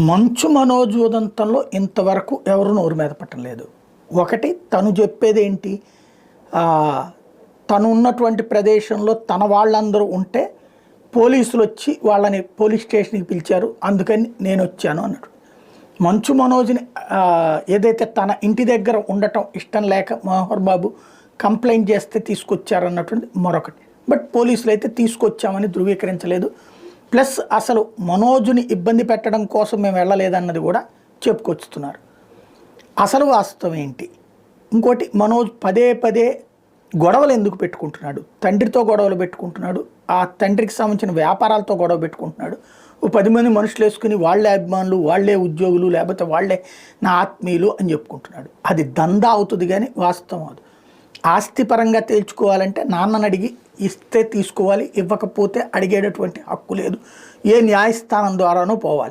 మంచు మనోజ్ ఉదంతంలో ఇంతవరకు ఎవరు నోరు మీద పట్టలేదు. ఒకటి తను చెప్పేదేంటి, తను ఉన్నటువంటి ప్రదేశంలో తన వాళ్ళందరూ ఉంటే పోలీసులు వచ్చి వాళ్ళని పోలీస్ స్టేషన్కి పిలిచారు, అందుకని నేను వచ్చాను అన్నాడు. మంచు మనోజ్ని ఏదైతే తన ఇంటి దగ్గర ఉండటం ఇష్టం లేక మనోహర్ బాబు కంప్లైంట్ చేస్తే తీసుకొచ్చారన్నటువంటి మరొకటి. బట్ పోలీసులు అయితే తీసుకొచ్చామని ధృవీకరించలేదు. ప్లస్ అసలు మనోజ్ని ఇబ్బంది పెట్టడం కోసం మేము వెళ్ళలేదన్నది కూడా చెప్పుకొస్తున్నారు. అసలు వాస్తవం ఏంటి? ఇంకోటి, మనోజ్ పదే పదే గొడవలు ఎందుకు పెట్టుకుంటున్నాడు? తండ్రితో గొడవలు పెట్టుకుంటున్నాడు, ఆ తండ్రికి సంబంధించిన వ్యాపారాలతో గొడవ పెట్టుకుంటున్నాడు. ఓ 10 మంది మనుషులు వేసుకుని వాళ్ళే అభిమానులు, వాళ్ళే ఉద్యోగులు, లేకపోతే వాళ్ళే నా ఆత్మీయులు అని చెప్పుకుంటున్నాడు. అది దందా అవుతుంది కానీ వాస్తవం అది. ఆస్తిపరంగా తేల్చుకోవాలంటే నాన్నని అడిగి ఇస్తే తీసుకోవాలి, ఇవ్వకపోతే అడిగేటటువంటి హక్కు లేదు. ఏ న్యాయస్థానం ద్వారానో పోవాలి.